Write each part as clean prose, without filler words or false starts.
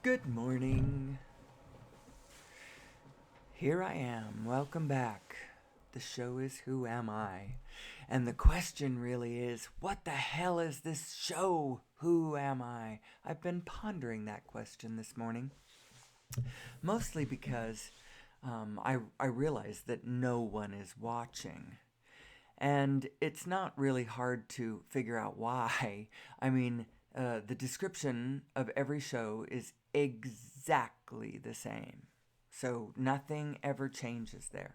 Good morning. Here I am. Welcome back. The show is Who Am I? And the question really is, what the hell is this show? Who am I? I've been pondering that question this morning. Mostly because I realize that no one is watching. And it's not really hard to figure out why. I mean, the description of every show is exactly the same. So nothing ever changes there.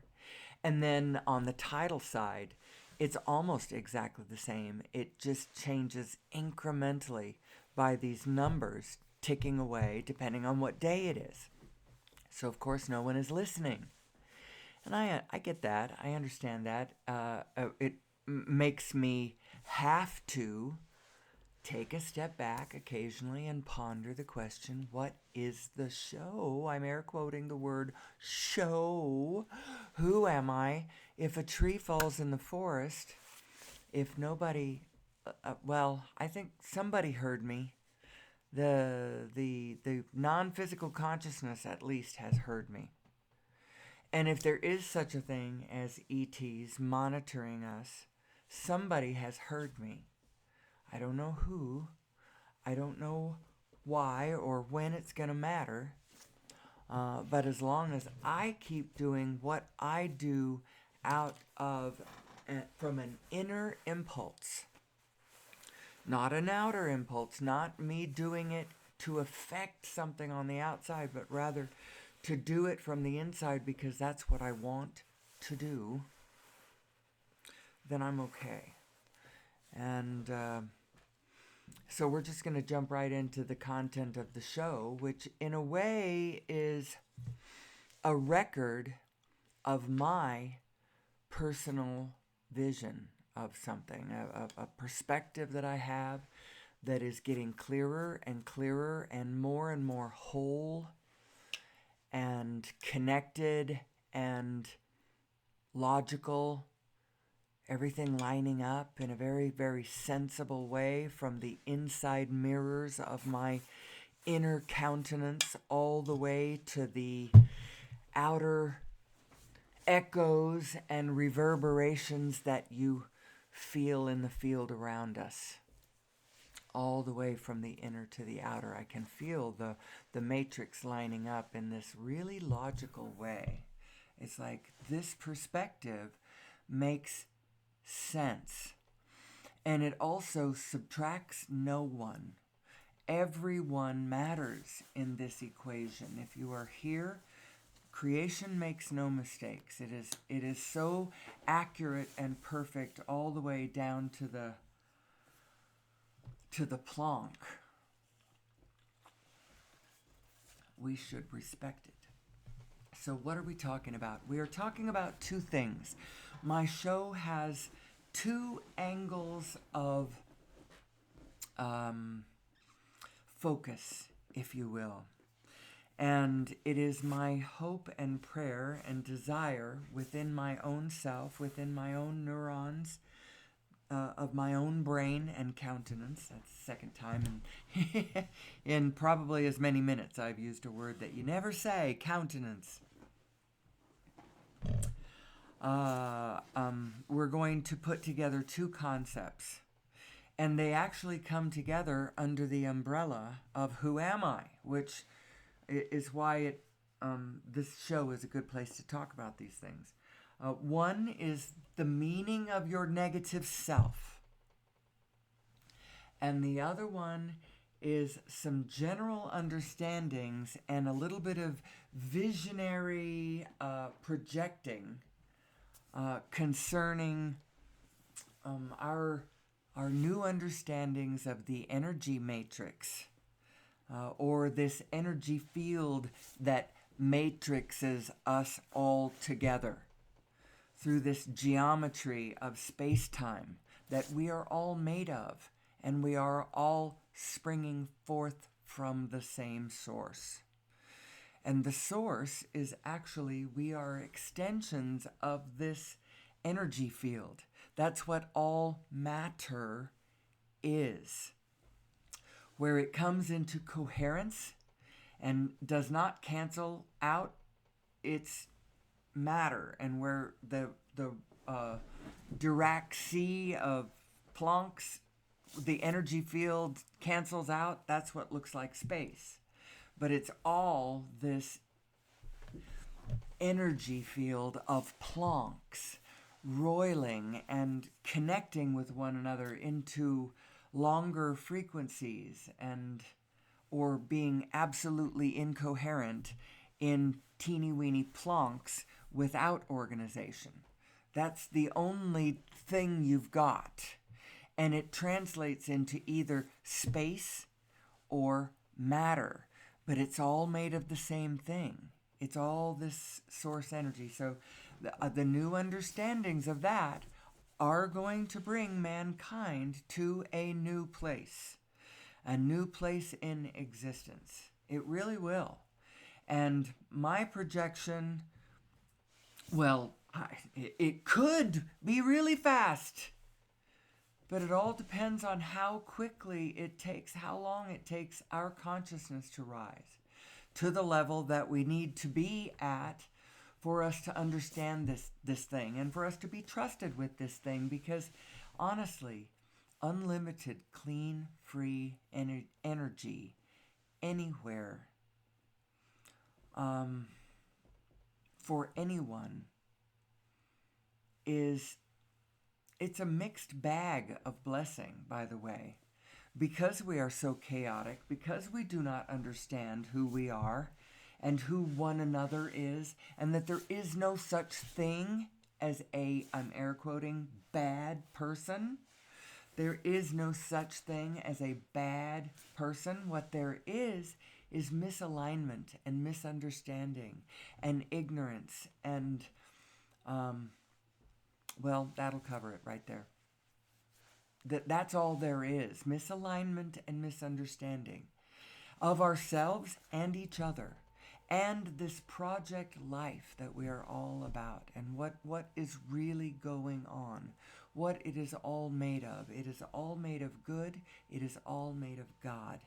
And then on the title side, it's almost exactly the same. It just changes incrementally by these numbers ticking away depending on what day it is. So, of course, no one is listening. And I get that. I understand that. It makes me have to take a step back occasionally and ponder the question, what is the show? I'm air quoting the word show. Who am I? If a tree falls in the forest, if nobody, well, I think somebody heard me. The non-physical consciousness at least has heard me. And if there is such a thing as ETs monitoring us, somebody has heard me. I don't know who. I don't know why or when it's going to matter. But as long as I keep doing what I do out of, from an inner impulse, not an outer impulse, not me doing it to affect something on the outside, but rather to do it from the inside because that's what I want to do, then I'm okay. And so we're just going to jump right into the content of the show, which in a way is a record of my personal vision of something, a perspective that I have that is getting clearer and clearer and more whole and connected and logical, everything lining up in a very, very sensible way from the inside mirrors of my inner countenance all the way to the outer echoes and reverberations that you feel in the field around us. All the way from the inner to the outer. I can feel the matrix lining up in this really logical way. It's like this perspective makes sense. And it also subtracts no one. Everyone matters in this equation. If you are here, creation makes no mistakes. It is so accurate and perfect all the way down to the Planck. We should respect it. So what are we talking about? We are talking about two things. My show has two angles of focus, if you will. And it is my hope and prayer and desire within my own self, within my own neurons, of my own brain and countenance. That's the second time in probably as many minutes I've used a word that you never say, countenance. We're going to put together two concepts. And they actually come together under the umbrella of Who Am I? Which is why this show is a good place to talk about these things. One is the meaning of your negative self. And the other one is some general understandings and a little bit of visionary projecting concerning our new understandings of the energy matrix, or this energy field that matrixes us all together through this geometry of space-time that we are all made of, and we are all springing forth from the same source. And the source is actually, we are extensions of this energy field. That's what all matter is. Where it comes into coherence and does not cancel out its matter. And where the Dirac sea of Planck's, the energy field cancels out, that's what looks like space. But it's all this energy field of Planck's roiling and connecting with one another into longer frequencies, and or being absolutely incoherent in teeny weeny Plancks without organization. That's the only thing you've got. And it translates into either space or matter. But it's all made of the same thing. It's all this source energy. So the new understandings of that are going to bring mankind to a new place in existence. It really will. And my projection, well, it could be really fast, but it all depends on how quickly it takes, how long it takes our consciousness to rise to the level that we need to be at for us to understand this thing and for us to be trusted with this thing. Because honestly, unlimited, clean, free energy anywhere, for anyone, it's a mixed bag of blessing, by the way. Because we are so chaotic, because we do not understand who we are and who one another is, and that there is no such thing as a, I'm air quoting, bad person. There is no such thing as a bad person. What there is misalignment and misunderstanding and ignorance and, well, that'll cover it right there. That's all there is. Misalignment and misunderstanding of ourselves and each other. And this project life that we are all about. And what is really going on. What it is all made of. It is all made of good. It is all made of God.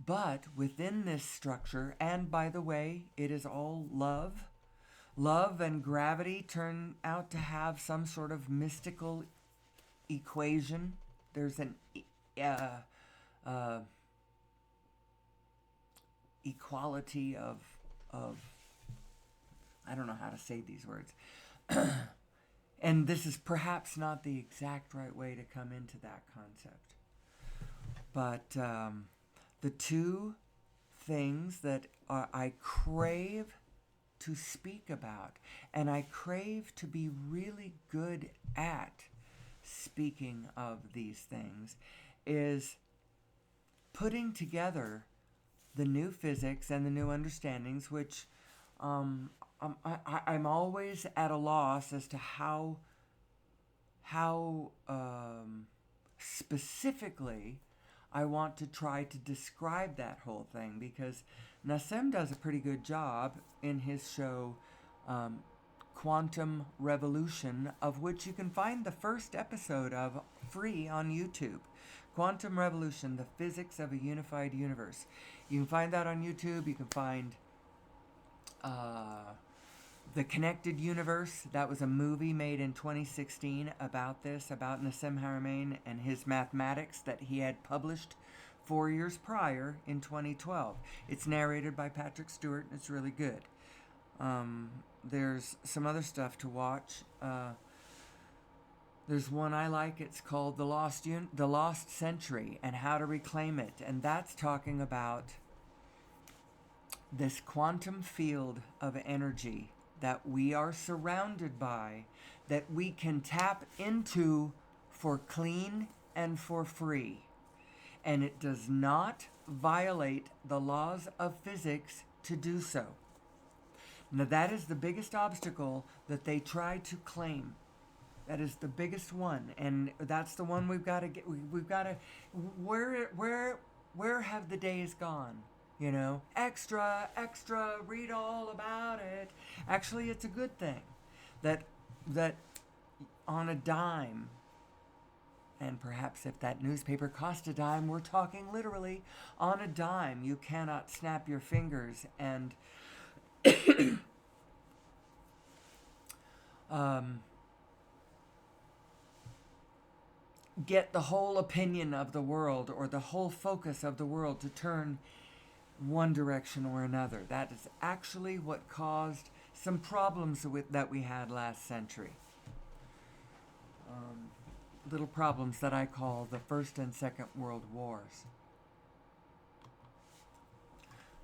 But within this structure, and by the way, it is all love. Love and gravity turn out to have some sort of mystical equation. There's an equality of I don't know how to say these words. And this is perhaps not the exact right way to come into that concept. But the two things that I crave to speak about, and I crave to be really good at speaking of these things, is putting together the new physics and the new understandings, which I'm always at a loss as to how specifically I want to try to describe that whole thing, because Nassim does a pretty good job in his show Quantum Revolution, of which you can find the first episode of free on YouTube. Quantum Revolution, the physics of a unified universe. You can find that on YouTube. You can find The Connected Universe. That was a movie made in 2016 about this, about Nassim Haramein and his mathematics that he had published 4 years prior in 2012. It's narrated by Patrick Stewart, and it's really good. There's some other stuff to watch. There's one I like. It's called The Lost Century and How to Reclaim It. And that's talking about this quantum field of energy that we are surrounded by, that we can tap into for clean and for free. And it does not violate the laws of physics to do so. Now, that is the biggest obstacle that they try to claim. That is the biggest one, and that's the one we've got to get. We've got to. Where have the days gone? You know, extra. Read all about it. Actually, it's a good thing that on a dime, And perhaps if that newspaper cost a dime, we're talking literally on a dime. You cannot snap your fingers and um, get the whole opinion of the world or the whole focus of the world to turn one direction or another. That is actually what caused some problems that we had last century. Little problems that I call the First and Second World Wars.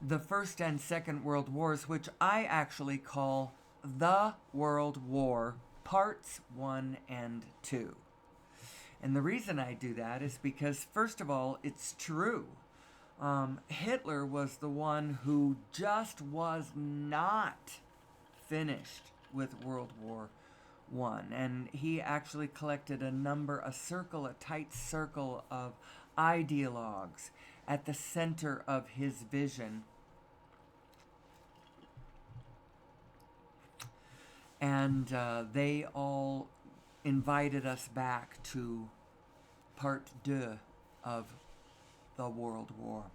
The First and Second World Wars, which I actually call the World War Parts 1 and 2. And the reason I do that is because, first of all, it's true. Hitler was the one who just was not finished with World War I. And he actually collected a tight circle of ideologues at the center of his vision. And they all invited us back to part 2 of the World War.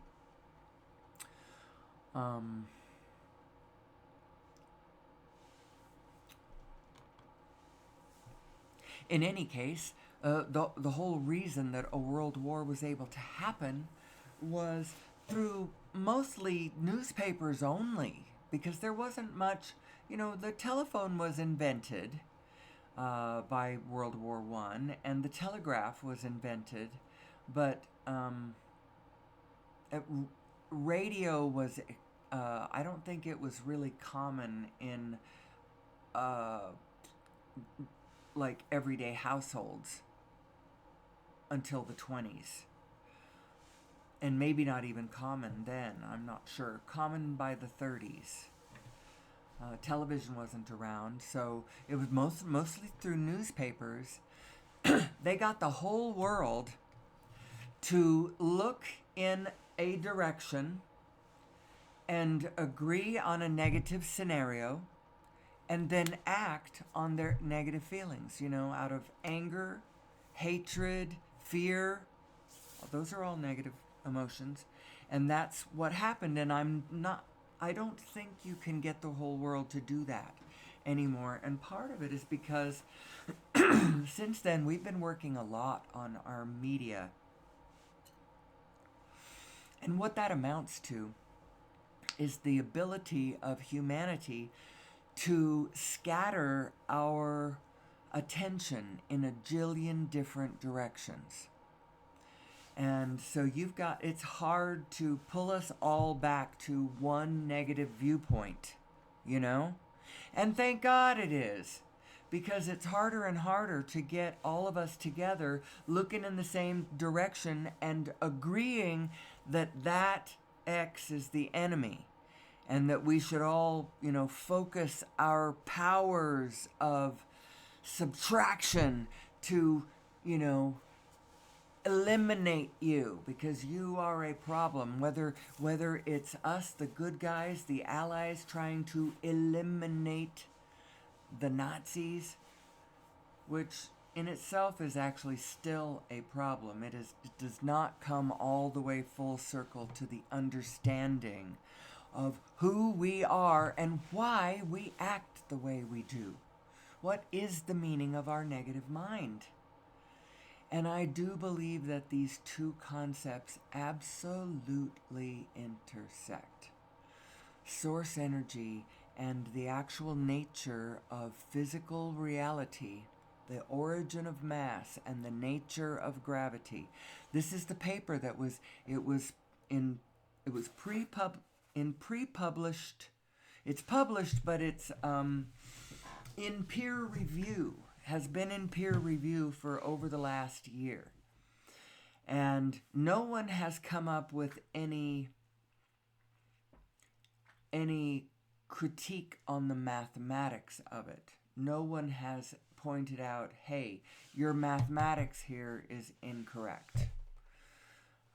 In any case, the whole reason that a world war was able to happen was through mostly newspapers only, because there wasn't much, the telephone was invented by World War I, and the telegraph was invented, but radio was, I don't think it was really common in like everyday households until the 20s. And maybe not even common then, I'm not sure. Common by the 30s. Television wasn't around, so it was mostly through newspapers. They got the whole world to look in a direction and agree on a negative scenario and then act on their negative feelings, out of anger, hatred, fear. Those are all negative emotions. And that's what happened. And I don't think you can get the whole world to do that anymore. And part of it is because since then we've been working a lot on our media. And what that amounts to is the ability of humanity to scatter our attention in a jillion different directions. And so it's hard to pull us all back to one negative viewpoint, And thank God it is, because it's harder and harder to get all of us together looking in the same direction and agreeing that X is the enemy. And that we should all, focus our powers of subtraction to, eliminate you, because you are a problem. Whether it's us, the good guys, the allies, trying to eliminate the Nazis, which in itself is actually still a problem. It does not come all the way full circle to the understanding of who we are and why we act the way we do. What is the meaning of our negative mind? And I do believe that these two concepts absolutely intersect. Source energy and the actual nature of physical reality, the origin of mass and the nature of gravity. This is the paper that was pre-published. It's published, but it's in peer review. Has been in peer review for over the last year. And no one has come up with any critique on the mathematics of it. No one has pointed out, hey, your mathematics here is incorrect.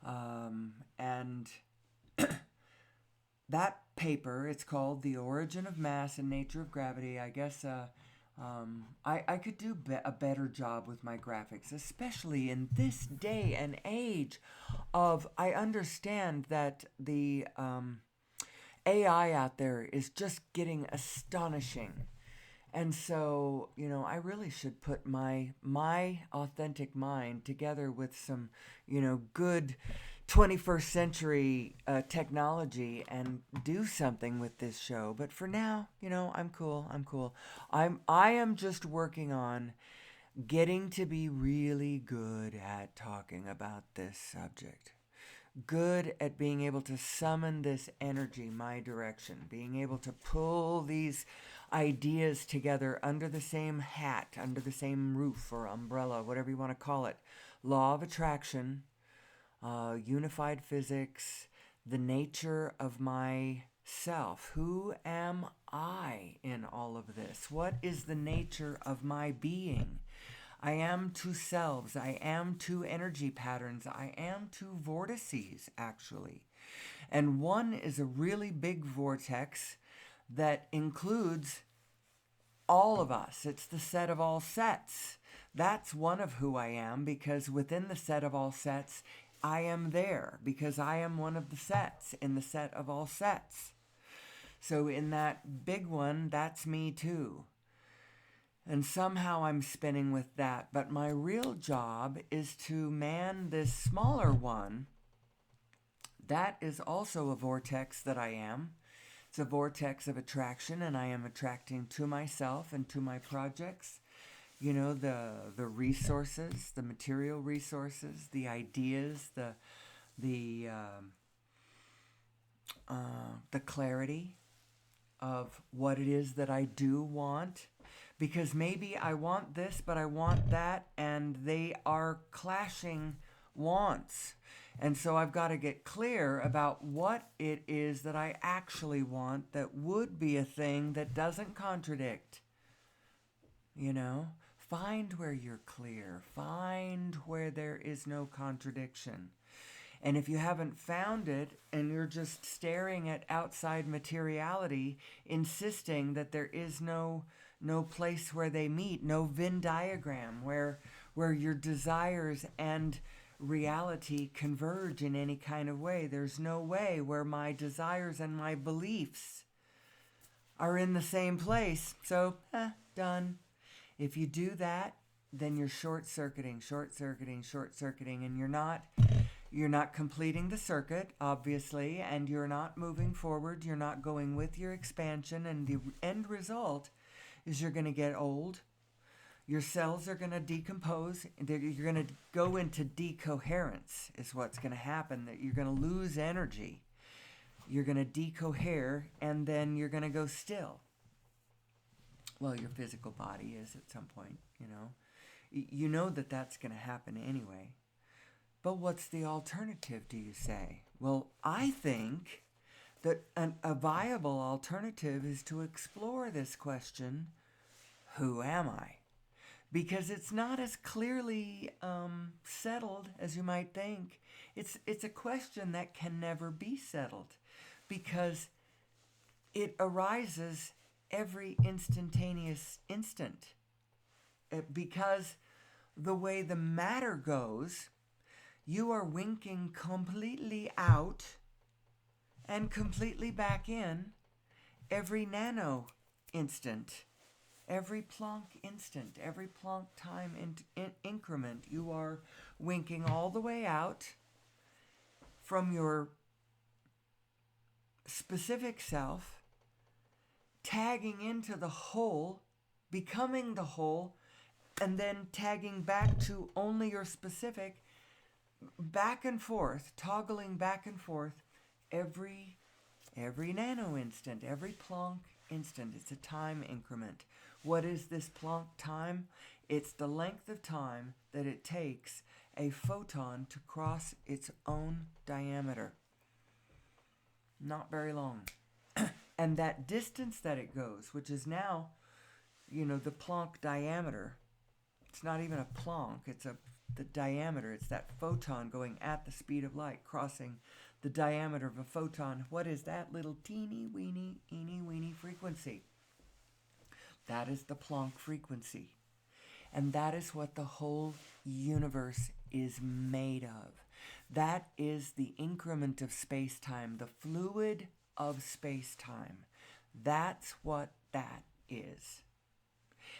And that paper, it's called The Origin of Mass and Nature of Gravity. I guess I could do a better job with my graphics, especially in this day and age of, I understand that the AI out there is just getting astonishing. And so, I really should put my authentic mind together with some, good 21st century technology and do something with this show. But for now, I'm cool. I'm cool. I am just working on getting to be really good at talking about this subject. Good at being able to summon this energy my direction, being able to pull these ideas together under the same hat, under the same roof or umbrella, whatever you want to call it. Law of attraction, unified physics, the nature of myself. Who am I in all of this? What is the nature of my being? I am two selves. I am two energy patterns. I am two vortices, actually. And one is a really big vortex that includes all of us. It's the set of all sets. That's one of who I am, because within the set of all sets, I am there, because I am one of the sets in the set of all sets. So in that big one, that's me too. And somehow I'm spinning with that. But my real job is to man this smaller one. That is also a vortex that I am. It's a vortex of attraction, and I am attracting to myself and to my projects, the resources, the material resources, the ideas, the clarity of what it is that I do want. Because maybe I want this, but I want that, and they are clashing wants. And so I've got to get clear about what it is that I actually want that would be a thing that doesn't contradict. Find where you're clear. Find where there is no contradiction. And if you haven't found it and you're just staring at outside materiality, insisting that there is no place where they meet, no Venn diagram where your desires and reality converge in any kind of way. There's no way where my desires and my beliefs are in the same place. So, done. If you do that, then you're short-circuiting, and you're not completing the circuit, obviously, and you're not moving forward. You're not going with your expansion, and the end result is you're going to get old. Your cells are going to decompose. You're going to go into decoherence is what's going to happen. That you're going to lose energy. You're going to decohere, and then you're going to go still. Well, your physical body is at some point, You know that that's going to happen anyway. But what's the alternative, do you say? Well, I think that a viable alternative is to explore this question, who am I? Because it's not as clearly settled as you might think. It's a question that can never be settled, because it arises every instantaneous instant. Because the way the matter goes, you are winking completely out and completely back in every nano instant, every Planck instant, every Planck time increment. You are winking all the way out from your specific self, tagging into the whole, becoming the whole, and then tagging back to only your specific, back and forth, toggling back and forth every nano instant, every Planck instant. It's a time increment. What is this Planck time? It's the length of time that it takes a photon to cross its own diameter. Not very long. And that distance that it goes, which is now, the Planck diameter. It's not even a Planck, it's the diameter. It's that photon going at the speed of light, crossing the diameter of a photon. What is that little teeny weeny frequency? That is the Planck frequency. And that is what the whole universe is made of. That is the increment of space-time, the fluid of space-time. That's what that is.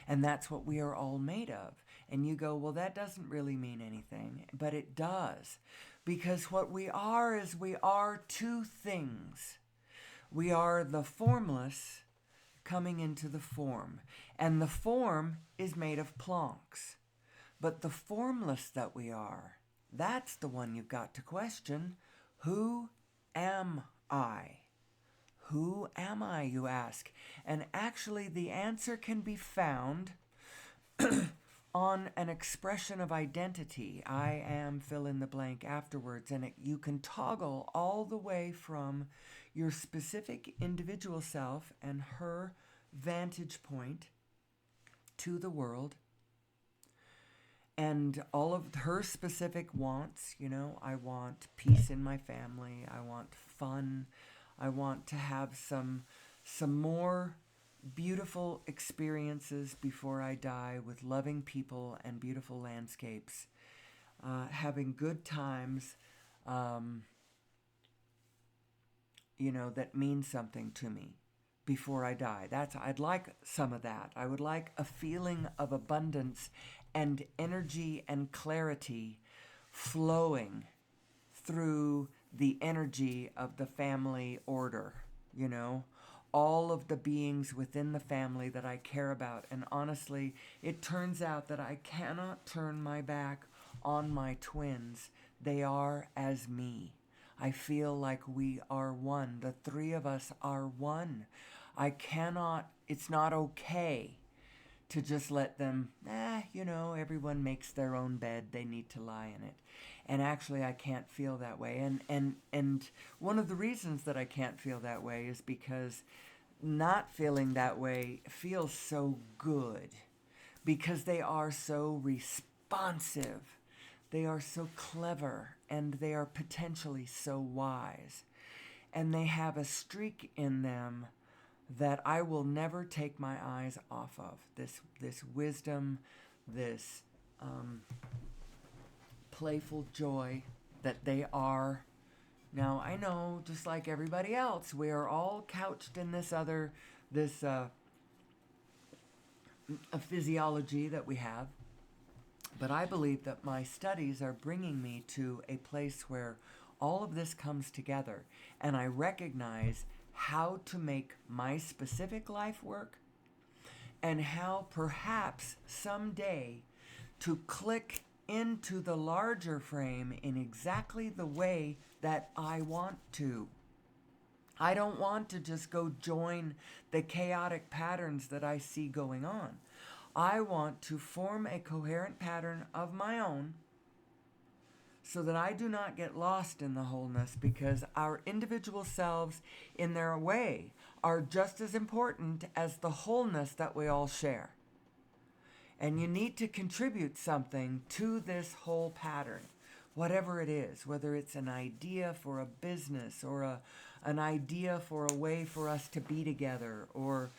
And that's what we are all made of. And you go, well, that doesn't really mean anything. But it does. Because what we are is we are two things. We are the formless coming into the form. And the form is made of Plancks. But the formless that we are, that's the one you've got to question. Who am I? Who am I, you ask? And actually the answer can be found on an expression of identity. I am fill in the blank afterwards. And you can toggle all the way from your specific individual self and her vantage point to the world. And all of her specific wants, I want peace in my family. I want fun. I want to have some more beautiful experiences before I die with loving people and beautiful landscapes. Having good times, that mean something to me before I die. I'd like some of that. I would like a feeling of abundance and energy and clarity flowing through the energy of the family order, all of the beings within the family that I care about. And honestly, it turns out that I cannot turn my back on my twins. They are as me. I feel like we are one. The three of us are one. It's not okay to just let them, everyone makes their own bed. They need to lie in it. And actually, I can't feel that way. And one of the reasons that I can't feel that way is because not feeling that way feels so good. Because they are so responsive. They are so clever. And they are potentially so wise. And they have a streak in them that I will never take my eyes off of. This wisdom, this playful joy that they are. Now, I know, just like everybody else, we are all couched in this physiology that we have. But I believe that my studies are bringing me to a place where all of this comes together, and I recognize how to make my specific life work, and how perhaps someday to click into the larger frame in exactly the way that I want to. I don't want to just go join the chaotic patterns that I see going on. I want to form a coherent pattern of my own so that I do not get lost in the wholeness, because our individual selves in their way are just as important as the wholeness that we all share. And you need to contribute something to this whole pattern, whatever it is, whether it's an idea for a business or an idea for a way for us to be together, or,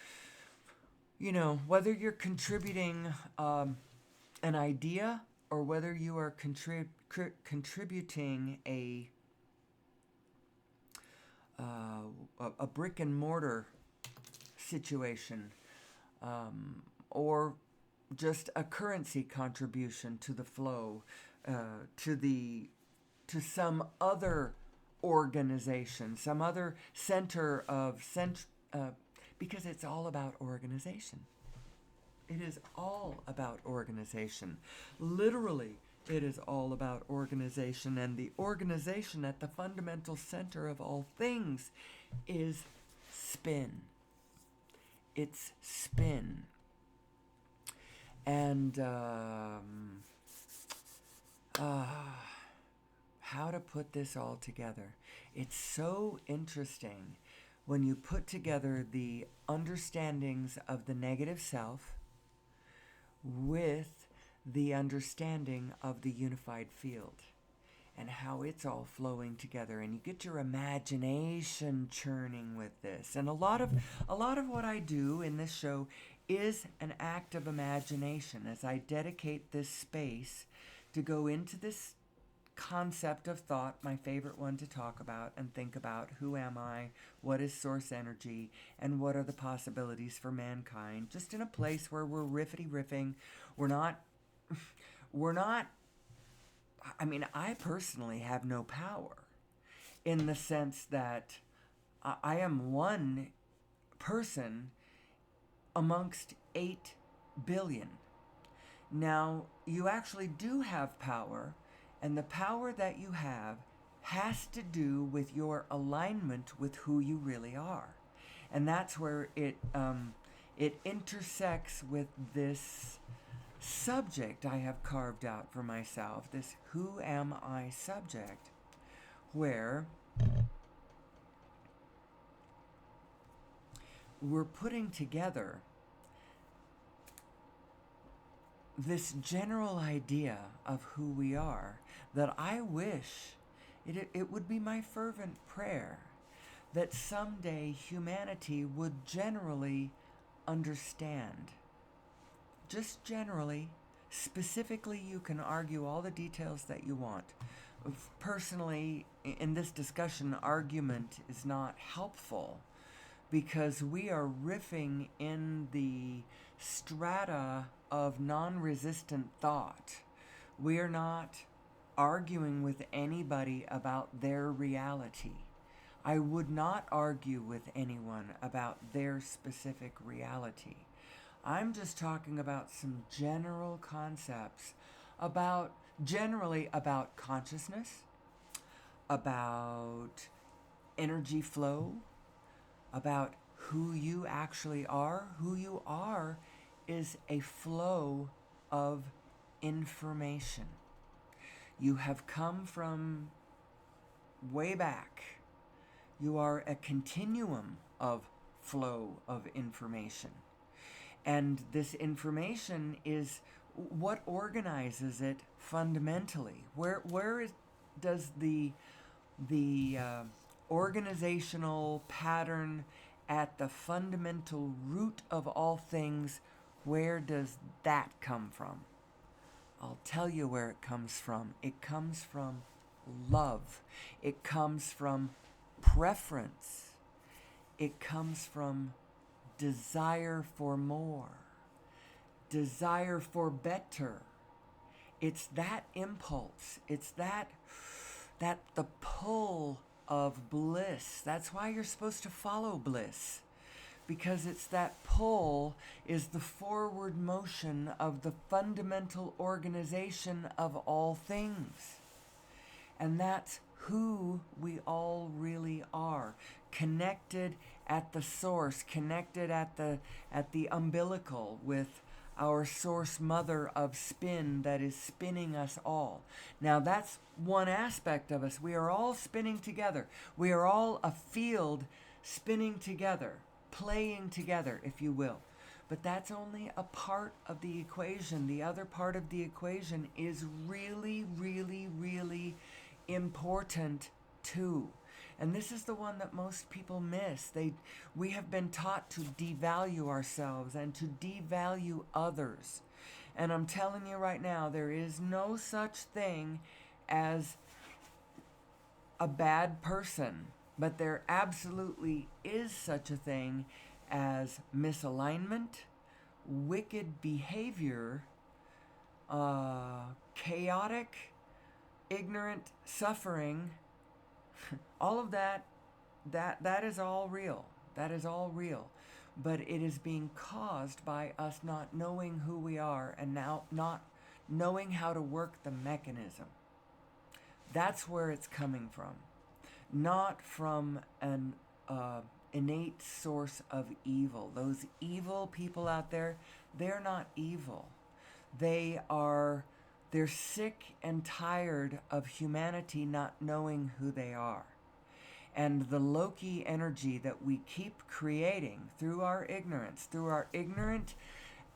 whether you're contributing an idea or whether you are contributing a brick and mortar situation, or just a currency contribution to the flow, to some other organization, some other center of because it's all about organization. It is all about organization. Literally, it is all about organization, and the organization at the fundamental center of all things is spin. It's spin. And how to put this all together. It's so interesting when you put together the understandings of the negative self with the understanding of the unified field, and how it's all flowing together, and you get your imagination churning with this. And a lot of what I do in this show is an act of imagination as I dedicate this space to go into this concept of thought, my favorite one to talk about and think about. Who am I? What is source energy? And what are the possibilities for mankind? Just in a place where we're riffing. We're not, we're not, I mean, I personally have no power in the sense that I am one person amongst 8 billion. Now, you actually do have power, and the power that you have has to do with your alignment with who you really are. And that's where it intersects with this subject I have carved out for myself, this who am I subject, where we're putting together this general idea of who we are that I wish it would be my fervent prayer that someday humanity would generally understand. Just generally. Specifically, you can argue all the details that you want. Personally, in this discussion, argument is not helpful because we are riffing in the strata of non-resistant thought. We are not arguing with anybody about their reality. I would not argue with anyone about their specific reality. I'm just talking about some general concepts generally about consciousness, about energy flow, about who you actually are. Who you are is a flow of information. You have come from way back. You are a continuum of flow of information. And this information is what organizes it fundamentally. Does the organizational pattern at the fundamental root of all things, where does that come from? I'll tell you where it comes from. It comes from love. It comes from preference. It comes from desire for more, desire for better. It's that impulse. It's that the pull of bliss. That's why you're supposed to follow bliss, because it's that pull is the forward motion of the fundamental organization of all things. And that's who we all really are, connected at the source, connected at the umbilical with our source mother of spin that is spinning us all. Now that's one aspect of us. We are all spinning together. We are all a field spinning together, playing together, if you will. But that's only a part of the equation. The other part of the equation is really, really, really important too. And this is the one that most people miss. We have been taught to devalue ourselves and to devalue others. And I'm telling you right now, there is no such thing as a bad person, but there absolutely is such a thing as misalignment, wicked behavior, chaotic, ignorant suffering. All of that is all real. That is all real. But it is being caused by us not knowing who we are and now not knowing how to work the mechanism. That's where it's coming from. Not from an innate source of evil. Those evil people out there, they're not evil. They're sick and tired of humanity not knowing who they are. And the Loki energy that we keep creating through our ignorance, through our ignorant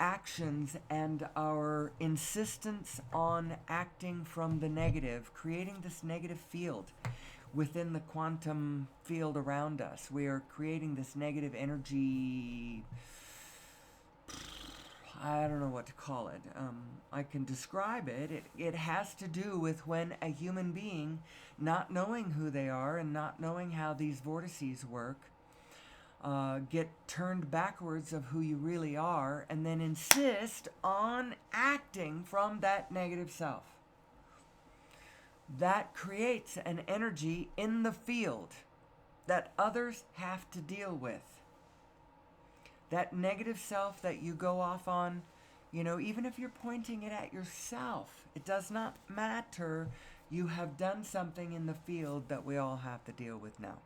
actions and our insistence on acting from the negative, creating this negative field within the quantum field around us. We are creating this negative energy I don't know what to call it. I can describe it. It has to do with when a human being, not knowing who they are and not knowing how these vortices work, get turned backwards of who you really are, and then insist on acting from that negative self. That creates an energy in the field that others have to deal with. That negative self that you go off on, even if you're pointing it at yourself, it does not matter. You have done something in the field that we all have to deal with now.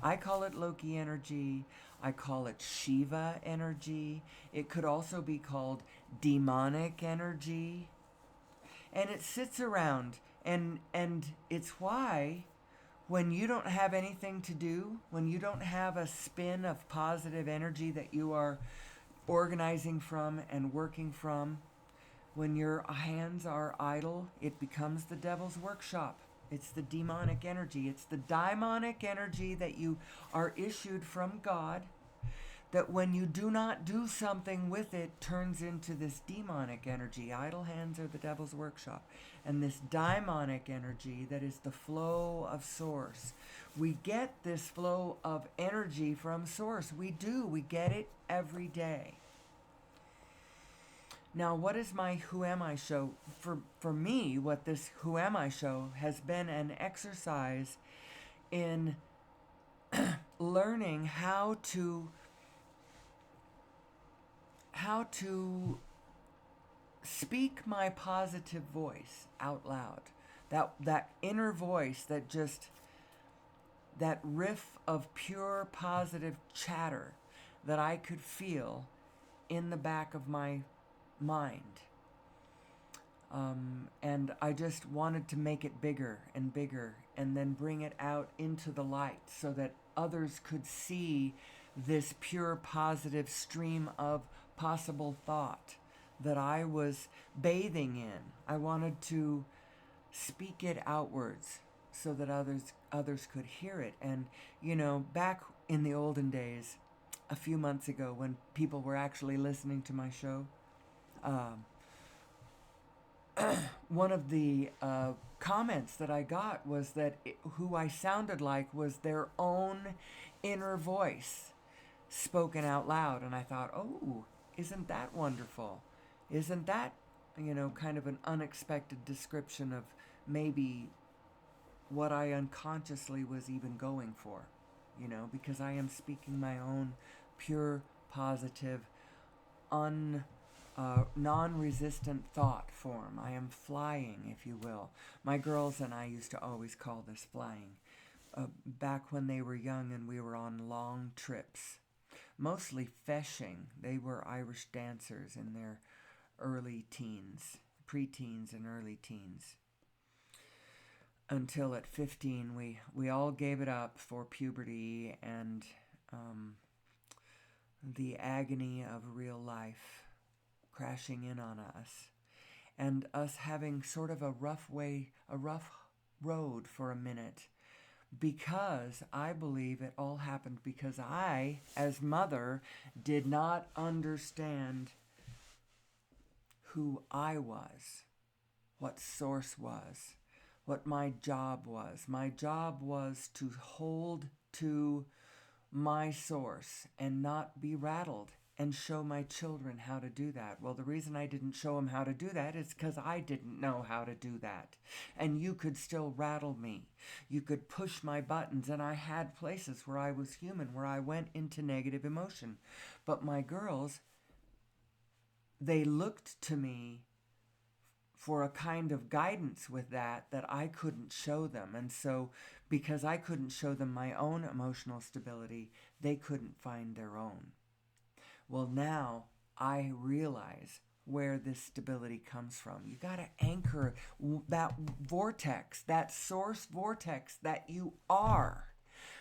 I call it Loki energy. I call it Shiva energy. It could also be called demonic energy. And it sits around, and it's why when you don't have anything to do, when you don't have a spin of positive energy that you are organizing from and working from, when your hands are idle, it becomes the devil's workshop. It's the demonic energy. It's the daimonic energy that you are issued from God, that when you do not do something with it, turns into this demonic energy. Idle hands are the devil's workshop. And this daimonic energy that is the flow of source. We get this flow of energy from source. We do. We get it every day. Now, what is my Who Am I show? For me, what this Who Am I show has been an exercise in learning how to speak my positive voice out loud. That inner voice that riff of pure positive chatter that I could feel in the back of my mind. And I just wanted to make it bigger and bigger and then bring it out into the light so that others could see this pure positive stream of possible thought that I was bathing in. I wanted to speak it outwards so that others could hear it. And back in the olden days, a few months ago, when people were actually listening to my show, one of the comments that I got was that who I sounded like was their own inner voice spoken out loud. And I thought, oh, isn't that wonderful? Isn't that, kind of an unexpected description of maybe what I unconsciously was even going for, because I am speaking my own pure, positive, non-resistant thought form. I am flying, if you will. My girls and I used to always call this flying. Back when they were young and we were on long trips, mostly feshing. They were Irish dancers in their early teens, preteens and early teens. Until at 15, we all gave it up for puberty and the agony of real life crashing in on us, and us having sort of a rough road for a minute, because I believe it all happened because I, as mother, did not understand who I was, what source was, what my job was. My job was to hold to my source and not be rattled, and show my children how to do that. Well, the reason I didn't show them how to do that is because I didn't know how to do that. And you could still rattle me. You could push my buttons, and I had places where I was human, where I went into negative emotion. But my girls, they looked to me for a kind of guidance with that I couldn't show them. And so, because I couldn't show them my own emotional stability, they couldn't find their own. Well, now I realize where this stability comes from. You got to anchor that vortex, that source vortex that you are.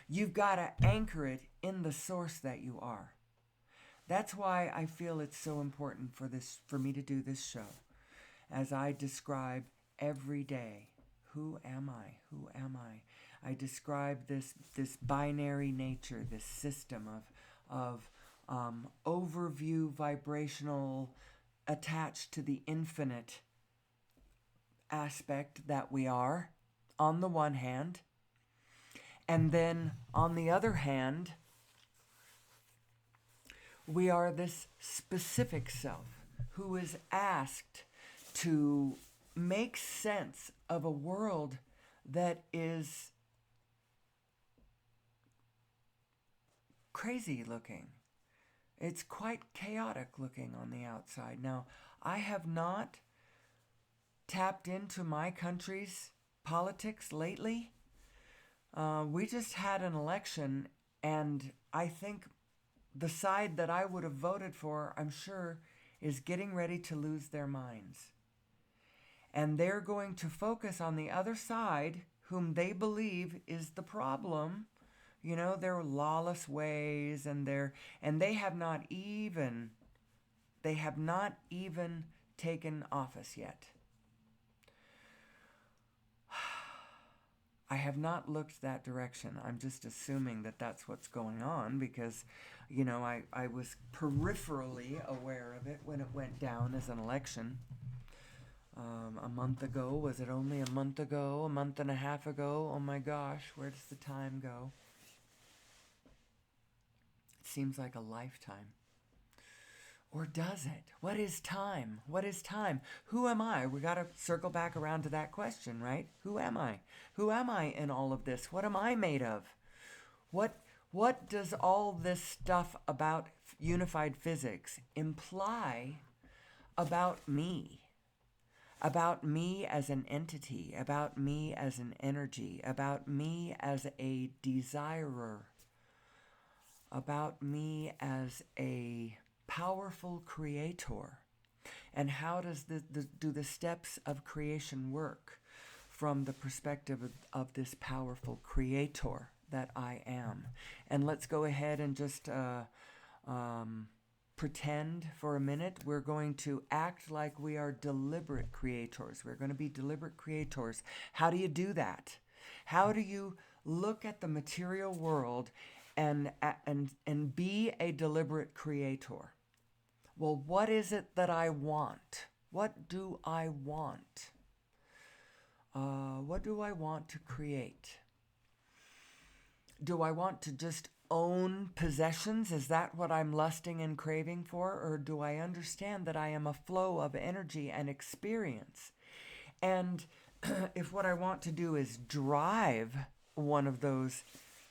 You've got to anchor it in the source that you are. That's why I feel it's so important for me to do this show. As I describe every day, who am I? Who am I? I describe this binary nature, this system of overview vibrational attached to the infinite aspect that we are, on the one hand. And then on the other hand, we are this specific self who is asked to make sense of a world that is crazy looking. It's quite chaotic looking on the outside. Now, I have not tapped into my country's politics lately. We just had an election, and I think the side that I would have voted for, I'm sure, is getting ready to lose their minds. And they're going to focus on the other side, whom they believe is the problem. You know, their lawless ways, and they have not even taken office yet. I have not looked that direction. I'm just assuming that that's what's going on because, you know, I was peripherally aware of it when it went down as an election. A month ago. Was it only a month ago? A month and a half ago? Oh my gosh, where does the time go? It seems like a lifetime. Or does it? What is time? What is time? Who am I? We got to circle back around to that question, right? Who am I? Who am I in all of this? What am I made of? What does all this stuff about unified physics imply about me? About me as an entity, about me as an energy, about me as a desirer, about me as a powerful creator. And how does do the steps of creation work from the perspective of this powerful creator that I am? And let's go ahead and just pretend for a minute. We're going to act like we are deliberate creators. We're going to be deliberate creators. How do you do that? How do you look at the material world and be a deliberate creator? Well, what is it that I want? What do I want? What do I want to create? Do I want to just own possessions? Is that what I'm lusting and craving for? Or do I understand that I am a flow of energy and experience? And if what I want to do is drive one of those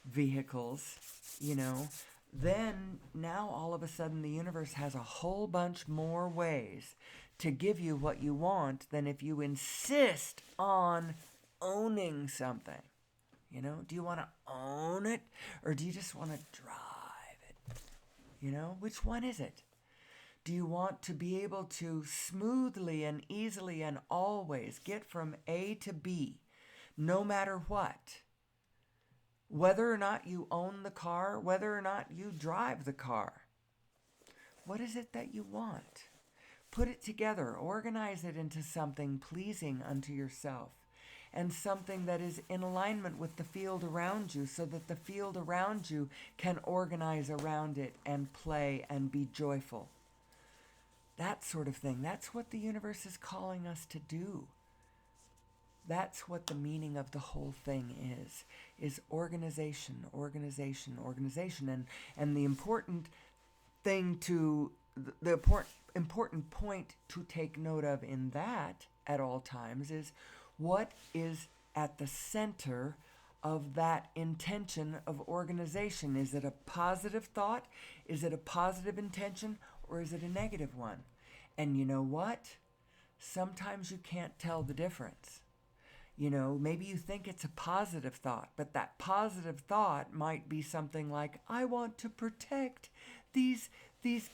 vehicles, you know, then now all of a sudden the universe has a whole bunch more ways to give you what you want than if you insist on owning something. You know, do you want to own it or do you just want to drive it? You know, which one is it? Do you want to be able to smoothly and easily and always get from A to B, no matter what? Whether or not you own the car, whether or not you drive the car. What is it that you want? Put it together, organize it into something pleasing unto yourself, and something that is in alignment with the field around you so that the field around you can organize around it and play and be joyful. That sort of thing. That's what the universe is calling us to do. That's what the meaning of the whole thing is organization, organization, organization. And the important thing the important point to take note of in that at all times is what is at the center of that intention of organization. Is it a positive thought? Is it a positive intention? Or is it a negative one? And you know what? Sometimes you can't tell the difference. You know, maybe you think it's a positive thought, but that positive thought might be something like, I want to protect these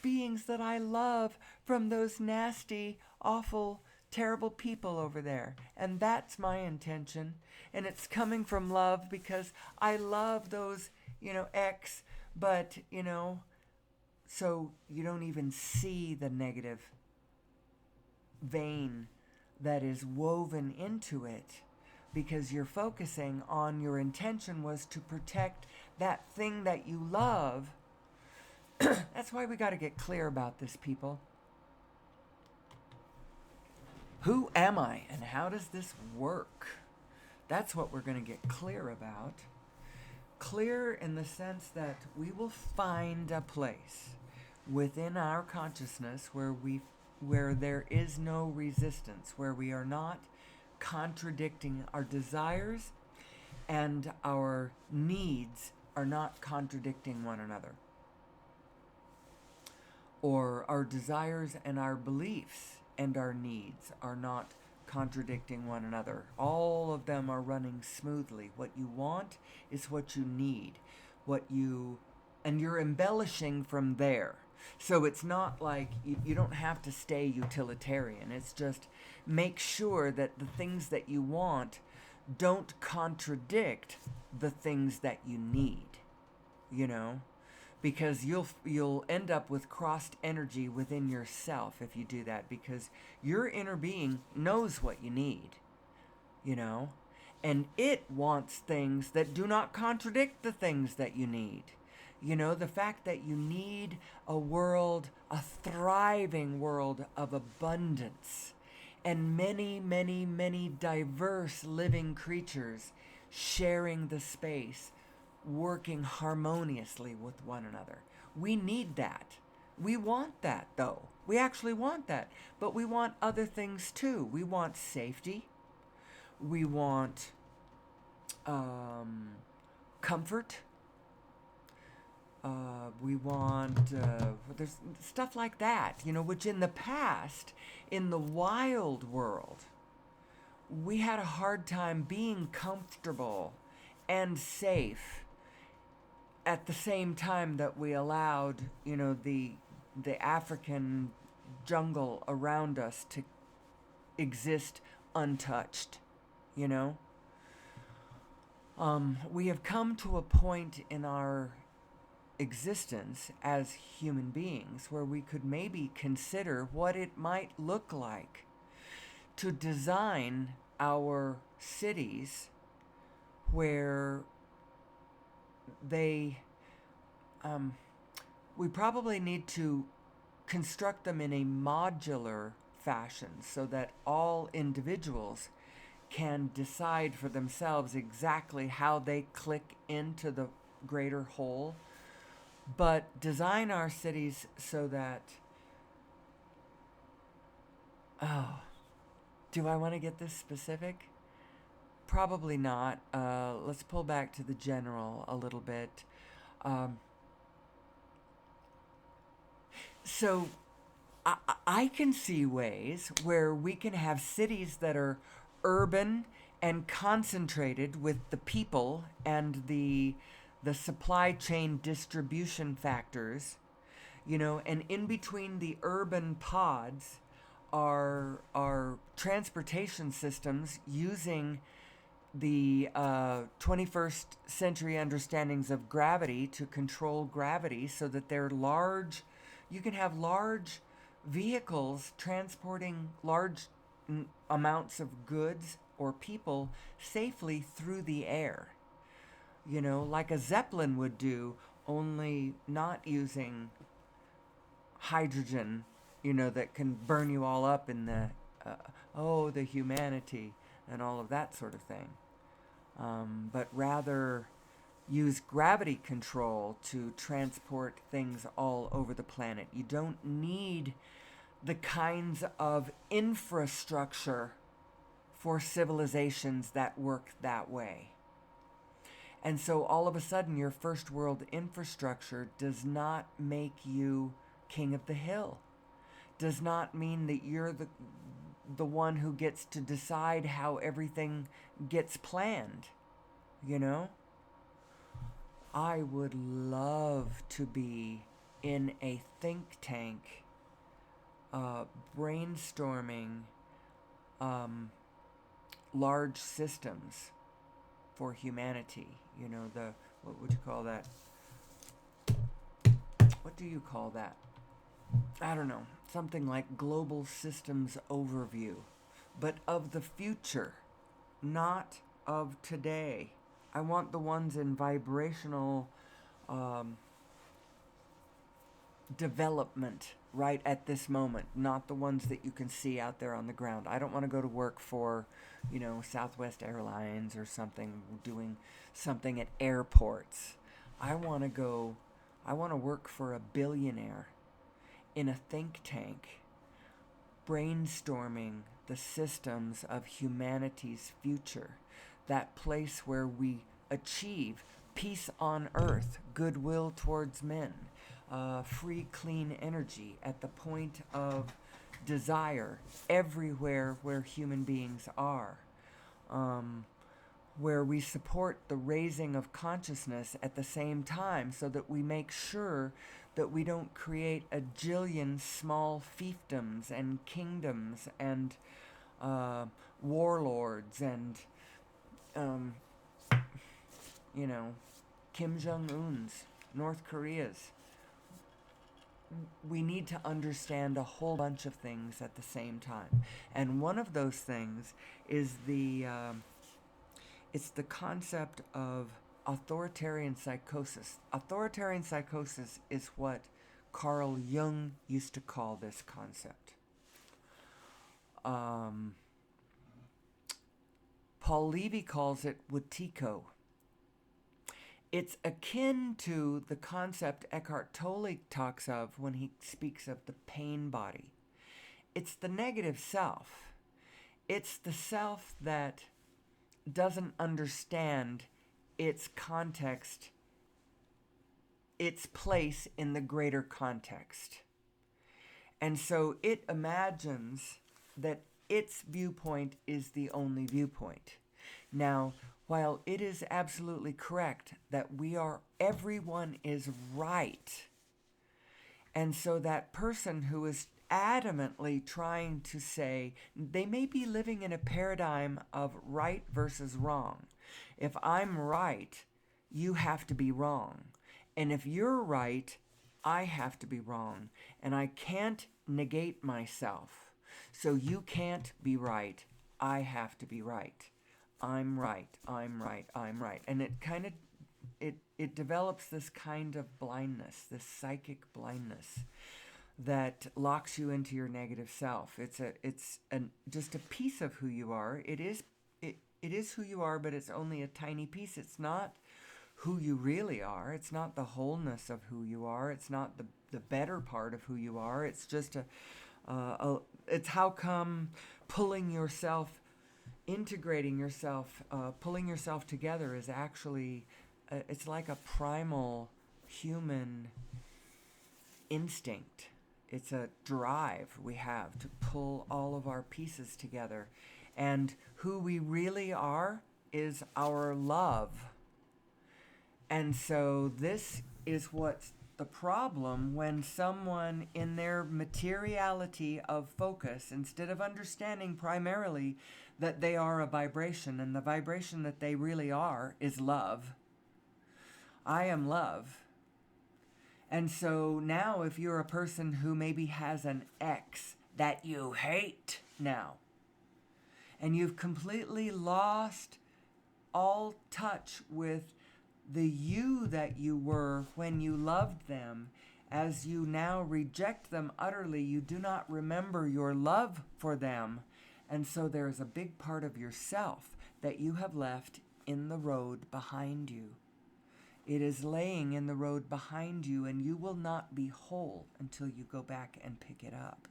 beings that I love from those nasty, awful, terrible people over there. And that's my intention. And it's coming from love because I love those, you know, X, but, you know, so you don't even see the negative vein that is woven into it because you're focusing on your intention was to protect that thing that you love. That's why we got to get clear about this, people. Who am I and how does this work? That's what we're going to get clear about. Clear in the sense that we will find a place within our consciousness where there is no resistance, where we are not contradicting our desires and our needs are not contradicting one another. Or our desires and our beliefs and our needs are not contradicting one another. All of them are running smoothly. What you want is what you need. And you're embellishing from there. So it's not like you don't have to stay utilitarian. It's just make sure that the things that you want don't contradict the things that you need, because you'll end up with crossed energy within yourself if you do that, because your inner being knows what you need, and it wants things that do not contradict the things that you need. The fact that you need a thriving world of abundance and many, many, many diverse living creatures sharing the space, working harmoniously with one another. We need that. We want that, though. We actually want that. But we want other things, too. We want safety. We want comfort. We want there's stuff like that, which in the past, in the wild world, we had a hard time being comfortable and safe at the same time that we allowed, the African jungle around us to exist untouched, we have come to a point in our existence as human beings where we could maybe consider what it might look like to design our cities where we probably need to construct them in a modular fashion so that all individuals can decide for themselves exactly how they click into the greater whole, but design our cities so that, do I want to get this specific? Probably not. Let's pull back to the general a little bit. So I can see ways where we can have cities that are urban and concentrated with the people and the supply chain distribution factors, and in between the urban pods are transportation systems using the 21st century understandings of gravity to control gravity so that you can have large vehicles transporting large amounts of goods or people safely through the air. Like a Zeppelin would do, only not using hydrogen, that can burn you all up in the humanity and all of that sort of thing. But rather use gravity control to transport things all over the planet. You don't need the kinds of infrastructure for civilizations that work that way. And so all of a sudden your first world infrastructure does not make you king of the hill. Does not mean that you're the one who gets to decide how everything gets planned, I would love to be in a think tank brainstorming large systems for humanity. What would you call that? What do you call that? I don't know. Something like global systems overview, but of the future, not of today. I want the ones in vibrational development right at this moment, not the ones that you can see out there on the ground. I don't want to go to work for, Southwest Airlines or something, doing something at airports. I want to go, I want to work for a billionaire in a think tank, brainstorming the systems of humanity's future. That place where we achieve peace on earth, goodwill towards men, free, clean energy at the point of desire everywhere where human beings are. Where we support the raising of consciousness at the same time so that we make sure that we don't create a jillion small fiefdoms and kingdoms and warlords and, um, Kim Jong-un's, North Korea's. We need to understand a whole bunch of things at the same time. And one of those things is it's the concept of authoritarian psychosis. Authoritarian psychosis is what Carl Jung used to call this concept. Paul Levy calls it Wetiko. It's akin to the concept Eckhart Tolle talks of when he speaks of the pain body. It's the negative self. It's the self that doesn't understand its context, its place in the greater context. And so it imagines that its viewpoint is the only viewpoint. Now, while it is absolutely correct that everyone is right, and so that person who is adamantly trying to say, they may be living in a paradigm of right versus wrong. If I'm right, you have to be wrong. And if you're right, I have to be wrong. And I can't negate myself. So you can't be right. I have to be right. I'm right. I'm right. I'm right. And it develops this kind of blindness, this psychic blindness that locks you into your negative self. It's just a piece of who you are. It is who you are, but it's only a tiny piece. It's not who you really are. It's not the wholeness of who you are. It's not the better part of who you are. It's just it's how come pulling yourself, integrating yourself, pulling yourself together is actually, it's like a primal human instinct. It's a drive we have to pull all of our pieces together. And who we really are is our love. And so this is what's the problem when someone in their materiality of focus, instead of understanding primarily that they are a vibration, and the vibration that they really are is love. I am love. And so now if you're a person who maybe has an ex that you hate now, and you've completely lost all touch with the you that you were when you loved them, as you now reject them utterly, you do not remember your love for them. And so there is a big part of yourself that you have left in the road behind you. It is laying in the road behind you, and you will not be whole until you go back and pick it up.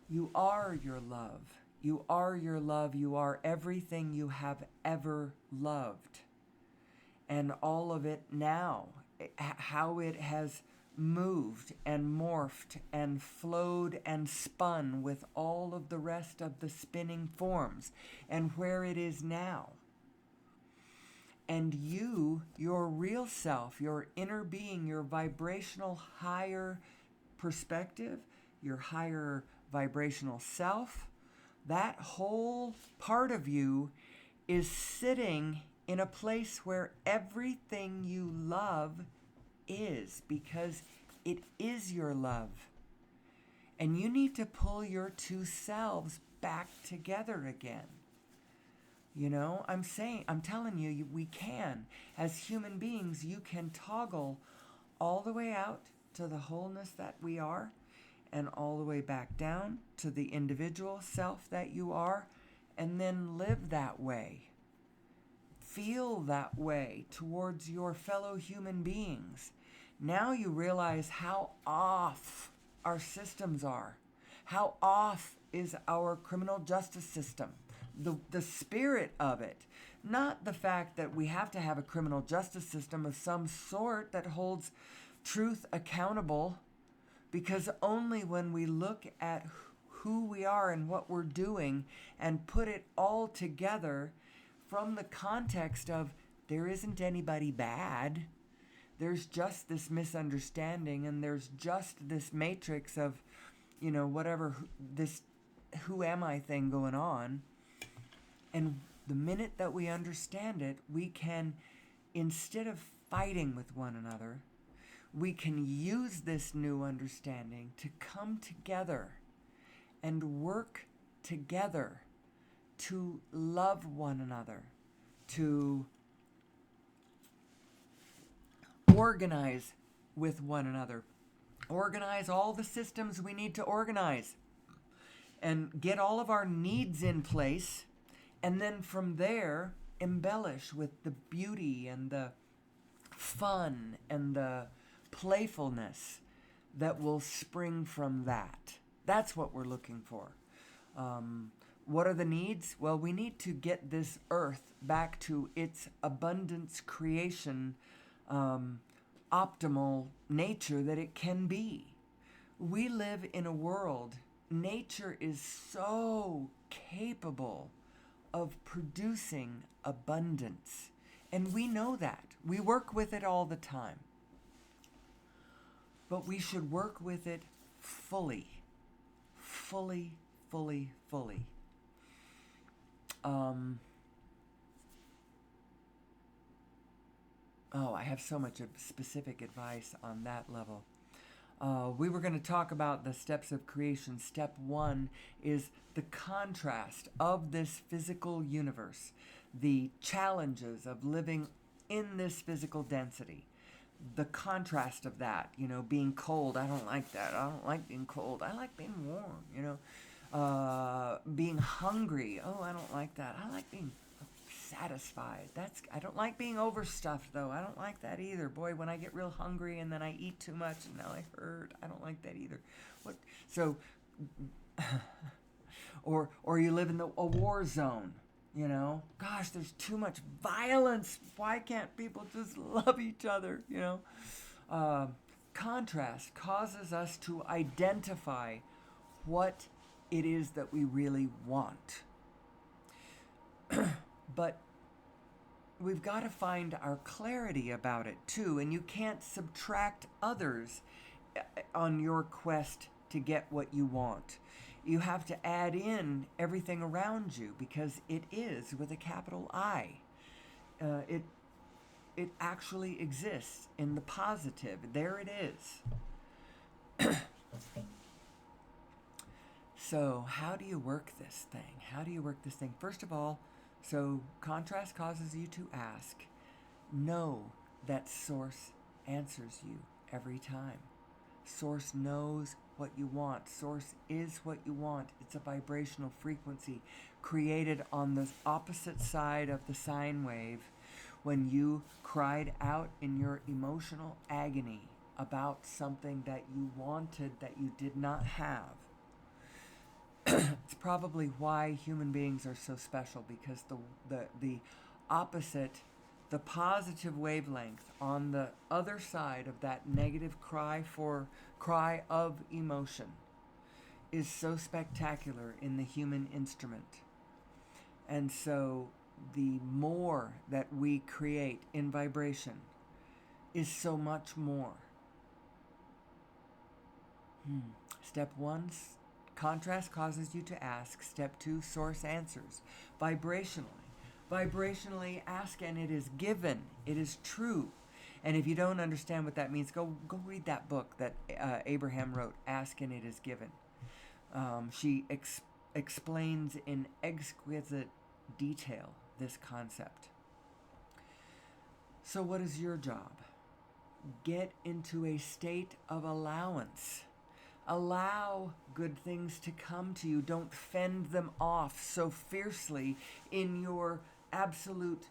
You are your love. You are your love. You are everything you have ever loved. And all of it now, how it has moved and morphed and flowed and spun with all of the rest of the spinning forms, and where it is now. And you, your real self, your inner being, your vibrational higher perspective, your higher vibrational self, that whole part of you is sitting in a place where everything you love is, because it is your love. And you need to pull your two selves back together again. I'm telling you, we can. As human beings, you can toggle all the way out to the wholeness that we are, and all the way back down to the individual self that you are, and then live that way. Feel that way towards your fellow human beings. Now you realize how off our systems are. How off is our criminal justice system. The spirit of it. Not the fact that we have to have a criminal justice system of some sort that holds truth accountable, because only when we look at who we are and what we're doing and put it all together from the context of there isn't anybody bad, there's just this misunderstanding, and there's just this matrix of, whatever, this who am I thing going on. And the minute that we understand it, we can, instead of fighting with one another, we can use this new understanding to come together and work together to love one another, to organize with one another, organize all the systems we need to organize, and get all of our needs in place, and then from there embellish with the beauty and the fun and the playfulness that will spring from that. That's what we're looking for. What are the needs? Well, we need to get this earth back to its abundance creation, optimal nature that it can be. We live in a world, nature is so capable of producing abundance. And we know that. We work with it all the time. But we should work with it fully. Fully, fully, fully. I have so much of specific advice on that level. We were going to talk about the steps of creation. Step 1 is the contrast of this physical universe, the challenges of living in this physical density. The contrast of that, being cold, I don't like that. I don't like being cold. I like being warm, being hungry, I don't like that. I like being satisfied. I don't like being overstuffed, though. I don't like that either. Boy, when I get real hungry and then I eat too much and now I hurt, I don't like that either. Or you live in a war zone, Gosh, there's too much violence. Why can't people just love each other, Contrast causes us to identify what it is that we really want. But we've got to find our clarity about it too, and you can't subtract others on your quest to get what you want. You have to add in everything around you, because it is with a capital I. It actually exists in the positive. There it is. So how do you work this thing? First of all, so contrast causes you to ask. Know that Source answers you every time. Source knows what you want. Source is what you want. It's a vibrational frequency created on the opposite side of the sine wave when you cried out in your emotional agony about something that you wanted that you did not have. It's probably why human beings are so special, because the opposite, the positive wavelength on the other side of that negative cry of emotion is so spectacular in the human instrument. And so the more that we create in vibration is so much more. Step 1, contrast causes you to ask. Step 2, Source answers. Vibrationally ask, and it is given. It is true. And if you don't understand what that means, go read that book that Abraham wrote, Ask and It Is Given. She explains in exquisite detail this concept. So what is your job? Get into a state of allowance. Allow good things to come to you. Don't fend them off so fiercely in your absolute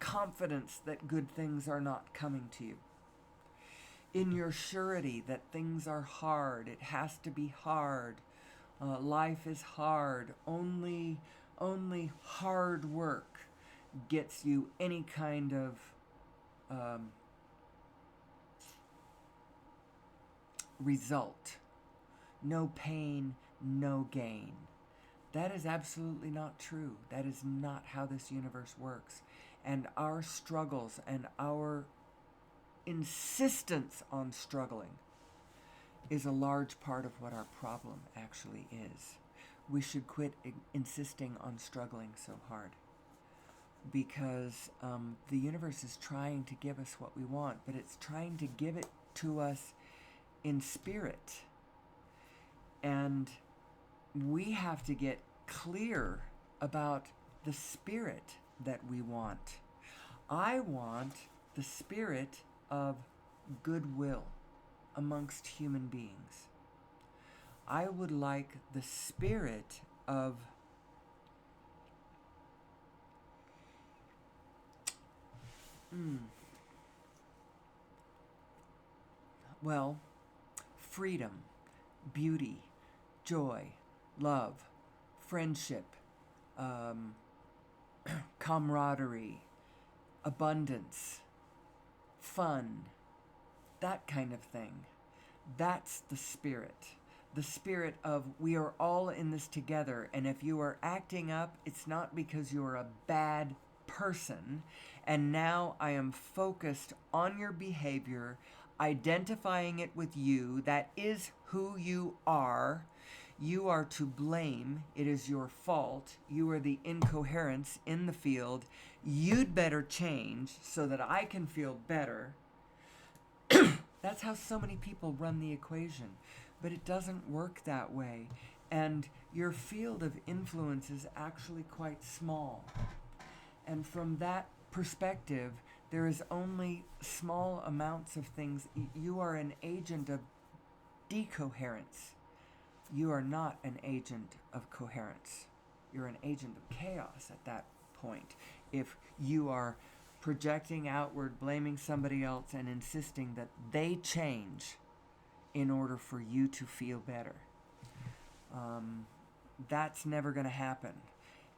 confidence that good things are not coming to you. In your surety that things are hard. It has to be hard. Life is hard. Only hard work gets you any kind of result. No pain, no gain. That is absolutely not true. That is not how this universe works. And our struggles and our insistence on struggling is a large part of what our problem actually is. We should quit insisting on struggling so hard, because the universe is trying to give us what we want, but it's trying to give it to us in spirit. And we have to get clear about the spirit that we want. I want the spirit of goodwill amongst human beings. I would like the spirit of freedom, beauty, joy, love, friendship, camaraderie, abundance, fun, that kind of thing. That's the spirit. The spirit of we are all in this together, and if you are acting up, it's not because you're a bad person, and now I am focused on your behavior, identifying it with you. That is who you are. You are to blame. It is your fault. You are the incoherence in the field. You'd better change so that I can feel better. That's how so many people run the equation. But it doesn't work that way. And your field of influence is actually quite small. And from that perspective, there is only small amounts of things. You are an agent of decoherence. You are not an agent of coherence. You're an agent of chaos at that point. If you are projecting outward, blaming somebody else, and insisting that they change in order for you to feel better, that's never going to happen.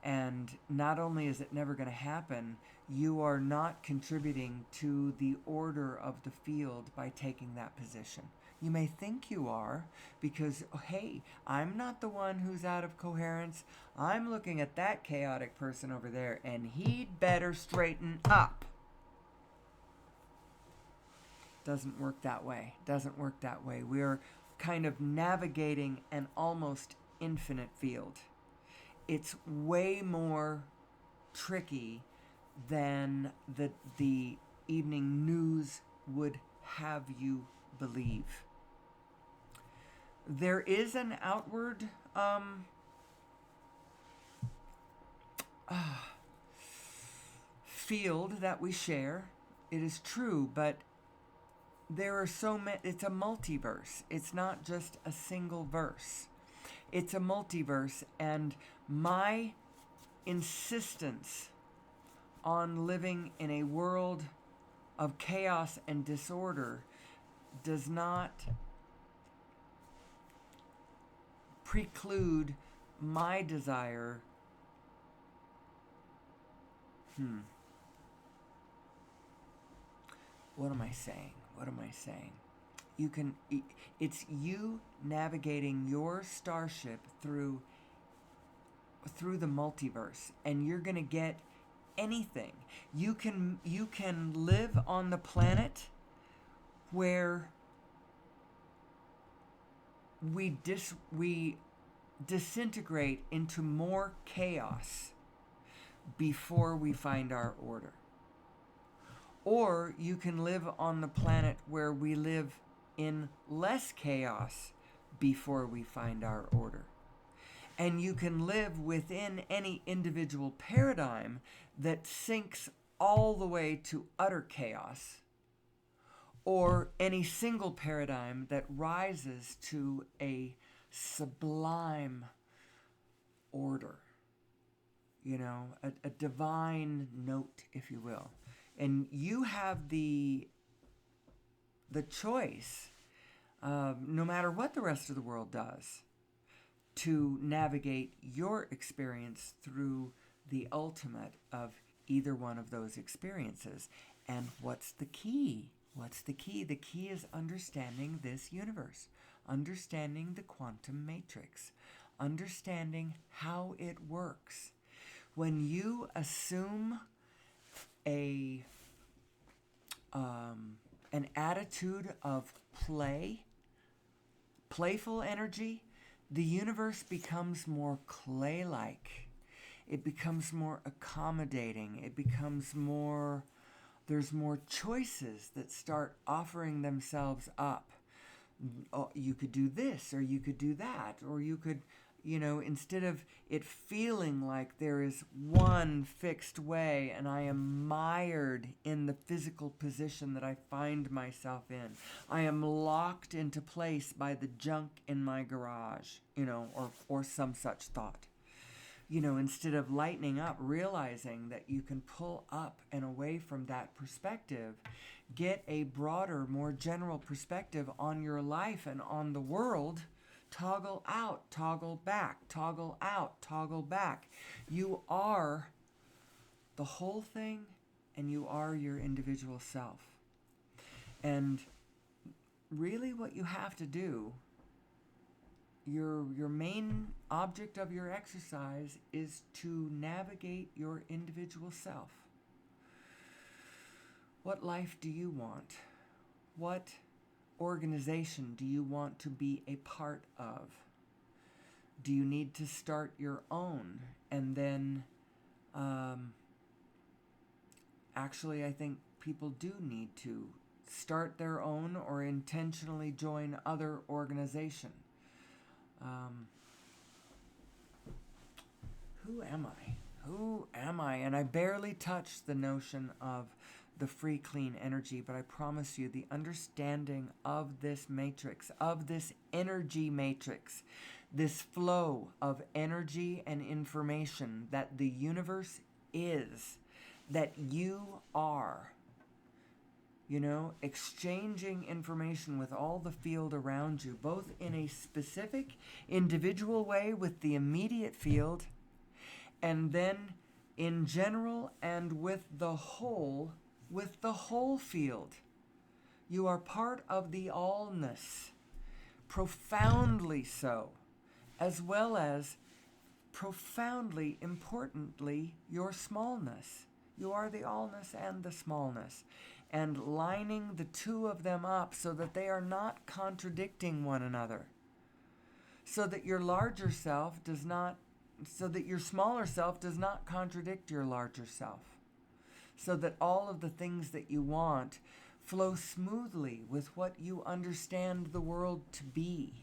And not only is it never going to happen, you are not contributing to the order of the field by taking that position. You may think you are because, hey, I'm not the one who's out of coherence. I'm looking at that chaotic person over there, and he'd better straighten up. Doesn't work that way. Doesn't work that way. We're kind of navigating an almost infinite field. It's way more tricky than the evening news would have you believe. There is an outward field that we share. It is true, but there are so many. It's a multiverse. It's not just a single verse. It's a multiverse, and my insistence on living in a world of chaos and disorder does not preclude my desire What am I saying? It's you navigating your starship through the multiverse, and you're going to get anything. You can live on the planet where we disintegrate into more chaos before we find our order. Or you can live on the planet where we live in less chaos before we find our order. And you can live within any individual paradigm that syncs all the way to utter chaos, or any single paradigm that rises to a sublime order, a divine note, if you will. And you have the choice, no matter what the rest of the world does, to navigate your experience through the ultimate of either one of those experiences. And what's the key? What's the key? The key is understanding this universe, understanding the quantum matrix, understanding how it works. When you assume an attitude of playful energy, the universe becomes more clay-like. It becomes more accommodating. It becomes more, there's more choices that start offering themselves up. Oh, you could do this, or you could do that, or you could, instead of it feeling like there is one fixed way and I am mired in the physical position that I find myself in. I am locked into place by the junk in my garage, or some such thought. Instead of lightening up, realizing that you can pull up and away from that perspective, get a broader, more general perspective on your life and on the world. Toggle out, toggle back, toggle out, toggle back. You are the whole thing, and you are your individual self. And really what you have to do, your main object of your exercise, is to navigate your individual self. What life do you want? What organization do you want to be a part of? Do you need to start your own? And then, actually, I think people do need to start their own or intentionally join other organization. Who am I? Who am I? And I barely touched the notion of the free, clean energy, but I promise you the understanding of this matrix, of this energy matrix, this flow of energy and information that the universe is, that you are, exchanging information with all the field around you, both in a specific individual way with the immediate field, and then in general and with the whole field. You are part of the allness, profoundly so, as well as profoundly, importantly, your smallness. You are the allness and the smallness, and lining the two of them up so that they are not contradicting one another, so that your larger self does not, so that your smaller self does not contradict your larger self, so that all of the things that you want flow smoothly with what you understand the world to be,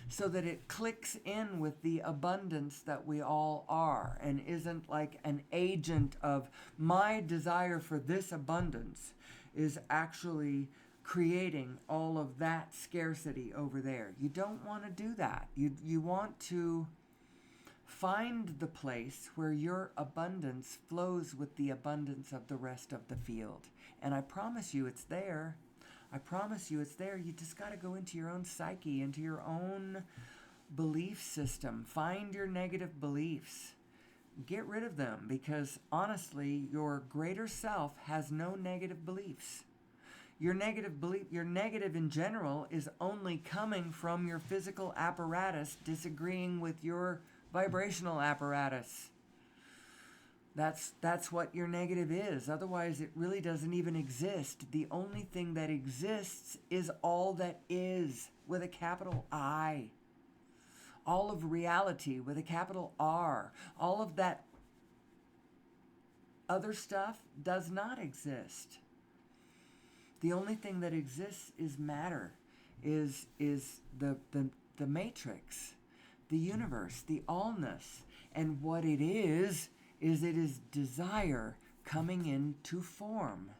so that it clicks in with the abundance that we all are, and isn't like an agent of my desire for this abundance is actually creating all of that scarcity over there. You don't want to do that. You want to find the place where your abundance flows with the abundance of the rest of the field. And I promise you it's there. I promise you it's there. You just got to go into your own psyche, into your own belief system. Find your negative beliefs. Get rid of them, because honestly, your greater self has no negative beliefs. Your negative in general is only coming from your physical apparatus disagreeing with your vibrational apparatus. That's what your negative is. Otherwise, it really doesn't even exist. The only thing that exists is all that is, with a capital I. All of reality with a capital R. All of that other stuff does not exist. The only thing that exists is matter, is the matrix, the universe, the allness. And what it is it is desire coming into form.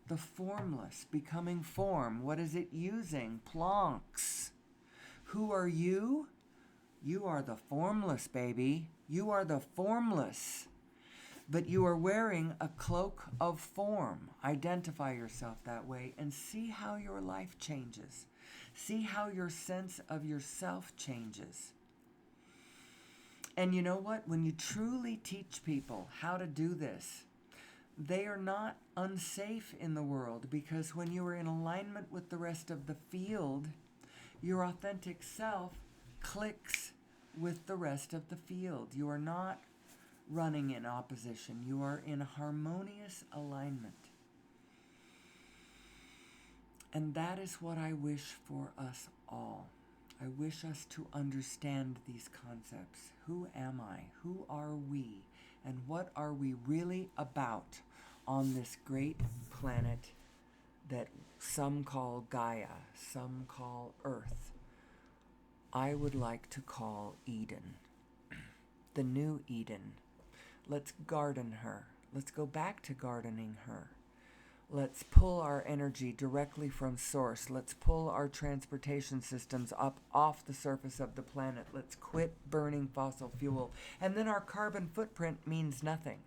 The formless becoming form. What is it using? Planks. Who are you? You are the formless, baby. You are the formless. But you are wearing a cloak of form. Identify yourself that way and see how your life changes. See how your sense of yourself changes. And you know what? When you truly teach people how to do this, they are not unsafe in the world, because when you are in alignment with the rest of the field, your authentic self clicks with the rest of the field. You are not running in opposition. You are in harmonious alignment. And that is what I wish for us all. I wish us to understand these concepts. Who am I? Who are we? And what are we really about on this great planet that some call Gaia, some call Earth? I would like to call Eden, the new Eden. Let's garden her. Let's go back to gardening her. Let's pull our energy directly from source. Let's pull our transportation systems up off the surface of the planet. Let's quit burning fossil fuel. And then our carbon footprint means nothing.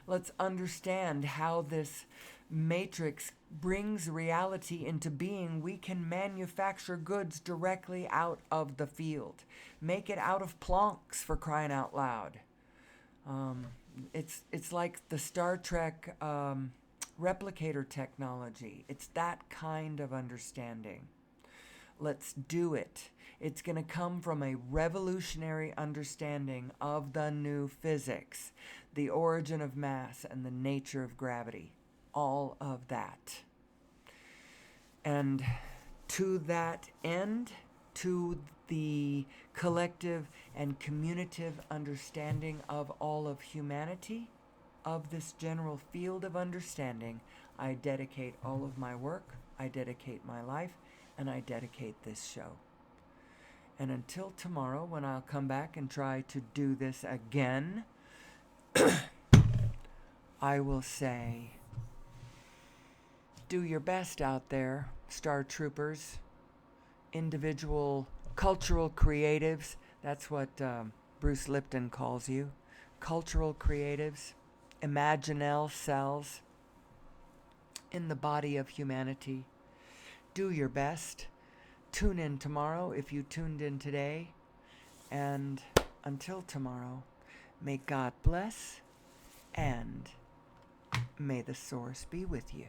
Let's understand how this matrix brings reality into being. We can manufacture goods directly out of the field. Make it out of planks, for crying out loud. It's like the Star Trek replicator technology. It's that kind of understanding. Let's do it. It's going to come from a revolutionary understanding of the new physics, the origin of mass and the nature of gravity, all of that. And to that end, to the collective and communicative understanding of all of humanity, of this general field of understanding, I dedicate all of my work, I dedicate my life, and I dedicate this show. And until tomorrow, when I'll come back and try to do this again, I will say, do your best out there, Star Troopers, individual cultural creatives. That's what Bruce Lipton calls you. Cultural creatives, imaginal cells in the body of humanity. Do your best. Tune in tomorrow if you tuned in today. And until tomorrow, may God bless and may the source be with you.